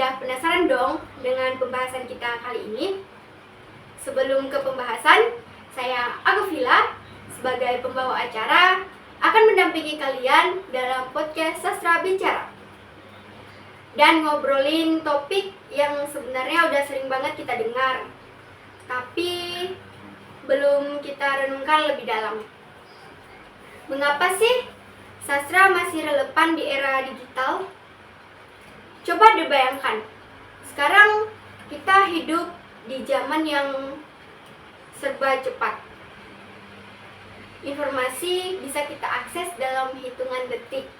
Udah penasaran dong dengan pembahasan kita kali ini? Sebelum ke pembahasan, saya Agofila sebagai pembawa acara akan mendampingi kalian dalam podcast Sastra Bicara dan ngobrolin topik yang sebenarnya udah sering banget kita dengar, tapi belum kita renungkan lebih dalam. Mengapa sih sastra masih relevan di era digital? Coba dibayangkan, sekarang kita hidup di zaman yang serba cepat. Informasi bisa kita akses dalam hitungan detik.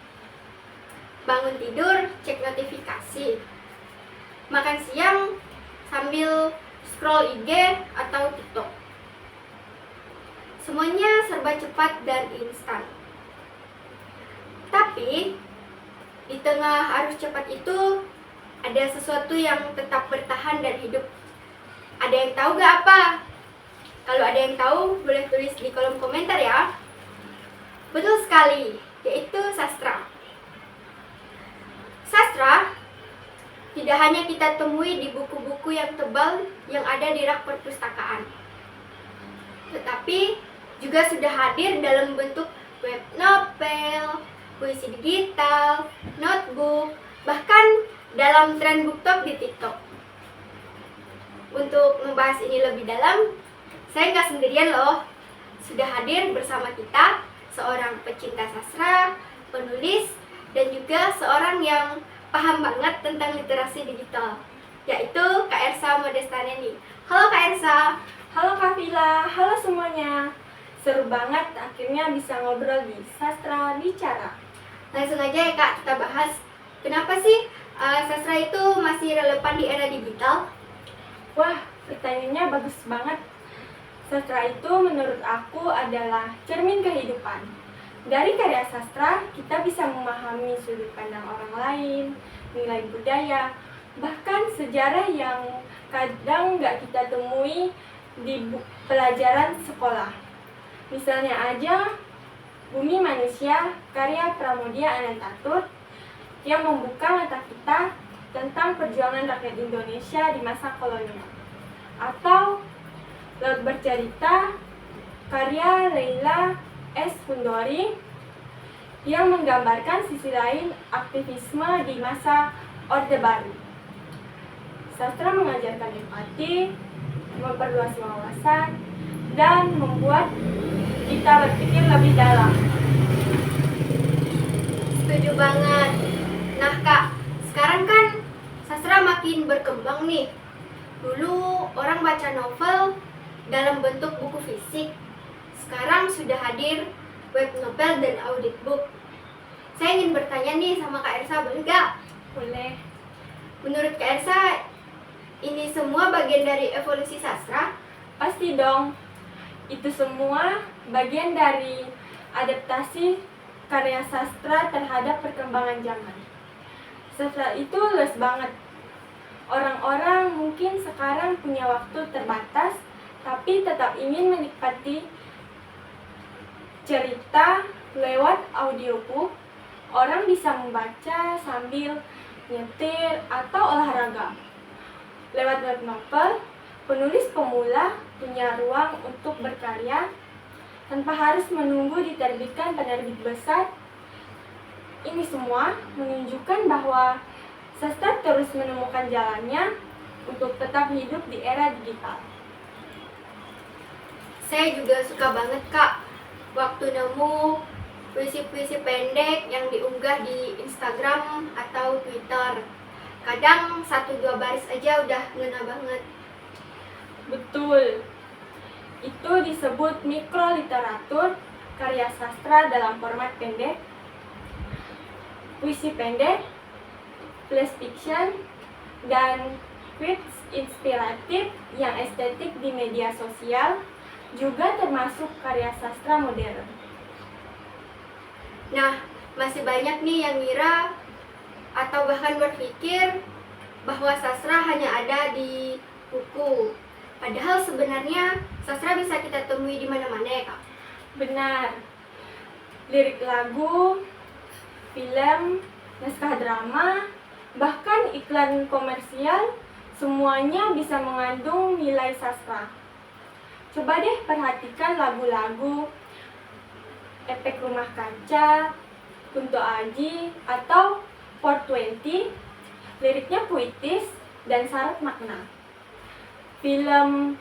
Bangun tidur, cek notifikasi. Makan siang sambil scroll IG atau TikTok. Semuanya serba cepat dan instan. Tapi di tengah arus cepat itu ada sesuatu yang tetap bertahan dan hidup. Ada yang tahu gak apa? Kalau ada yang tahu, boleh tulis di kolom komentar ya. Betul sekali, yaitu sastra. Sastra tidak hanya kita temui di buku-buku yang tebal yang ada di rak perpustakaan, tetapi juga sudah hadir dalam bentuk web novel, puisi digital, notebook, bahkan dalam tren BookTok di TikTok. Untuk membahas ini lebih dalam, saya nggak sendirian loh. Sudah hadir bersama kita seorang pecinta sastra, penulis, dan juga seorang yang paham banget tentang literasi digital, yaitu Kak Ersa Modestaneni. Halo Kak Ersa. Halo Kak Vila, halo semuanya. Seru banget akhirnya bisa ngobrol di Sastra Bicara. Langsung aja ya Kak, kita bahas kenapa sih sastra itu masih relevan di era digital? Wah, pertanyaannya bagus banget. Sastra itu menurut aku adalah cermin kehidupan. Dari karya sastra, kita bisa memahami sudut pandang orang lain, nilai budaya, bahkan sejarah yang kadang nggak kita temui di pelajaran sekolah. Misalnya aja Bumi Manusia, karya Pramoedya Anantatur, yang membuka mata kita tentang perjuangan rakyat Indonesia di masa kolonial. Atau Laut Bercerita, karya Leila S. Fundori, yang menggambarkan sisi lain aktivisme di masa Orde Baru. Sastra mengajarkan empati, memperluas wawasan, dan membuat kita berpikir lebih dalam. Setuju banget. Nah Kak, sekarang kan sastra makin berkembang nih. Dulu orang baca novel dalam bentuk buku fisik. Sekarang sudah hadir web novel dan audiobook. Saya ingin bertanya nih sama Kak Ersa, boleh gak? Boleh. Menurut Kak Ersa, ini semua bagian dari evolusi sastra? Pasti dong. Itu semua bagian dari adaptasi karya sastra terhadap perkembangan zaman. Sastra itu luas banget. Orang-orang mungkin sekarang punya waktu terbatas, tapi tetap ingin menikmati cerita lewat audiobook. Orang bisa membaca sambil nyetir atau olahraga. Lewat web novel, penulis pemula punya ruang untuk berkarya tanpa harus menunggu diterbitkan penerbit besar. Ini semua menunjukkan bahwa sastra terus menemukan jalannya untuk tetap hidup di era digital. Saya juga suka banget Kak, waktu nemu puisi-puisi pendek yang diunggah di Instagram atau Twitter. Kadang 1-2 baris aja udah ngena banget. Betul. Itu disebut mikroliteratur, karya sastra dalam format pendek, puisi pendek, flash fiction, dan quotes inspiratif yang estetik di media sosial juga termasuk karya sastra modern. Nah, masih banyak nih yang ngira atau bahkan berpikir bahwa sastra hanya ada di buku. Padahal sebenarnya sastra bisa kita temui di mana-mana ya Kak? Benar. Lirik lagu, film, naskah drama, Bahkan iklan komersial, semuanya bisa mengandung nilai sastra. Coba deh perhatikan lagu-lagu Efek Rumah Kaca, Kunto Aji, atau 420, liriknya puitis dan syarat makna. Film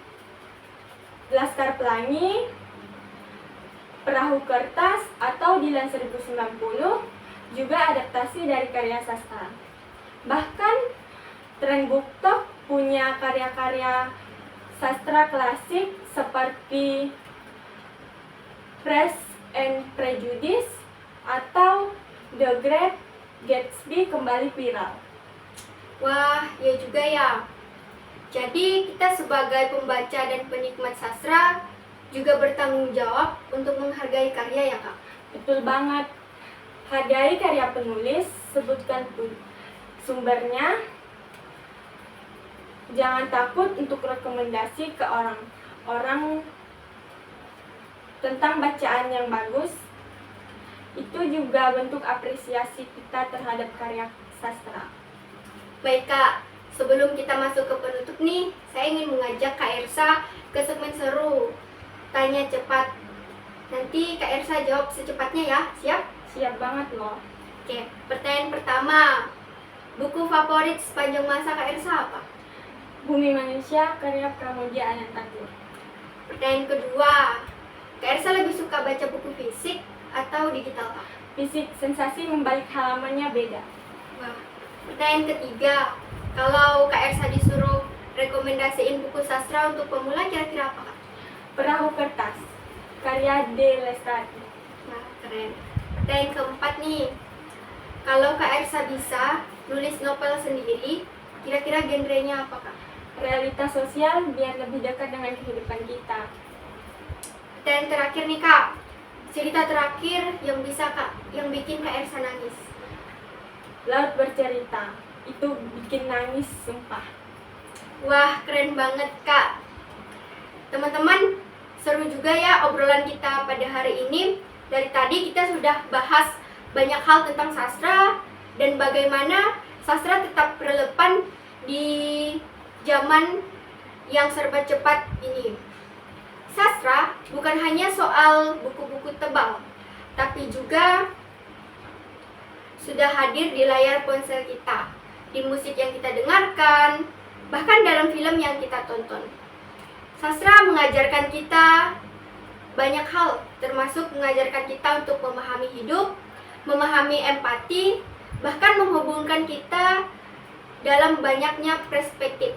Laskar Pelangi, Perahu Kertas, atau Dilan 1090 juga adaptasi dari karya sastra. Bahkan Tren BookTok punya karya-karya sastra klasik seperti Pride and Prejudice atau The Great Gatsby kembali viral. Wah, ya juga ya. Jadi kita sebagai pembaca dan penikmat sastra juga bertanggung jawab untuk menghargai karya ya Kak? Betul banget. Hargai karya penulis, sebutkan sumbernya. Jangan takut untuk rekomendasi ke orang-orang tentang bacaan yang bagus. Itu juga bentuk apresiasi kita terhadap karya sastra. Baik Kak, sebelum kita masuk ke penutup nih, saya ingin mengajak Kak Ersa ke segmen seru, Tanya Cepat. Nanti Kak Ersa jawab secepatnya ya, siap? Siap banget loh. Oke, pertanyaan pertama. Buku favorit sepanjang masa Kak Ersa apa? Bumi Manusia karya Pramudia Anantatur. Pertanyaan kedua. Kak Ersa lebih suka baca buku fisik atau digital Kak? Fisik, sensasi membalik halamannya beda. Wah. Pertanyaan ketiga. Kalau Kak Ersa disuruh rekomendasiin buku sastra untuk pemula, kira-kira apa Kak? Perahu Kertas karya D. Lestari. Wah, keren. Pertanyaan keempat nih. Kalau Kak Ersa bisa nulis novel sendiri, kira-kira genrenya apa Kak? Realitas sosial biar lebih dekat dengan kehidupan kita. Dan terakhir nih Kak, cerita terakhir yang bikin Kak Ersa nangis. Laut Bercerita, itu bikin nangis sumpah. Wah, keren banget Kak. Teman-teman, seru juga ya obrolan kita pada hari ini. Dari tadi kita sudah bahas banyak hal tentang sastra dan bagaimana sastra tetap relevan di zaman yang serba cepat ini. Sastra bukan hanya soal buku-buku tebal, tapi juga sudah hadir di layar ponsel kita, di musik yang kita dengarkan, bahkan dalam film yang kita tonton. Sastra mengajarkan kita banyak hal, termasuk mengajarkan kita untuk memahami hidup, memahami empati, bahkan menghubungkan kita dalam banyaknya perspektif.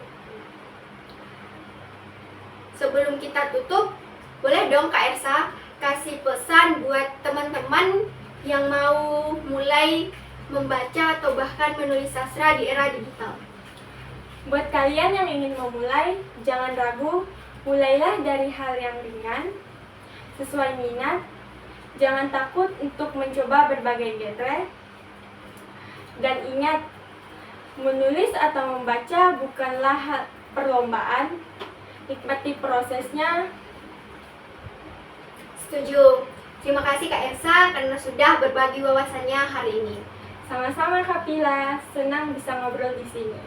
Sebelum kita tutup, boleh dong Kak Ersa kasih pesan buat teman-teman yang mau mulai membaca atau bahkan menulis sastra di era digital. Buat kalian yang ingin memulai, jangan ragu, mulailah dari hal yang ringan, sesuai minat. Jangan takut untuk mencoba berbagai genre. Dan ingat, menulis atau membaca bukanlah perlombaan. Nikmati prosesnya. Setuju. Terima kasih Kak Ersa karena sudah berbagi wawasannya hari ini. Sama-sama Kak Pila, senang bisa ngobrol di sini.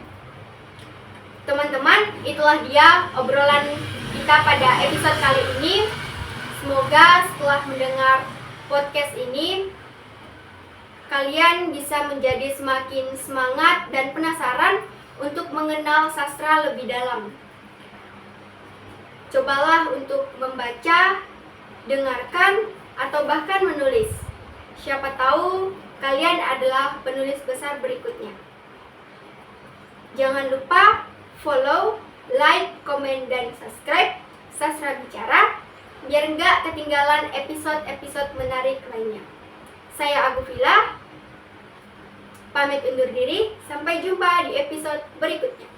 Teman-teman, itulah dia obrolan kita pada episode kali ini. Semoga setelah mendengar podcast ini, kalian bisa menjadi semakin semangat dan penasaran untuk mengenal sastra lebih dalam. Cobalah untuk membaca, dengarkan, atau bahkan menulis. Siapa tahu kalian adalah penulis besar berikutnya. Jangan lupa follow, like, komen, dan subscribe Sastra Bicara biar nggak ketinggalan episode-episode menarik lainnya. Saya Agufila, pamit undur diri. Sampai jumpa di episode berikutnya.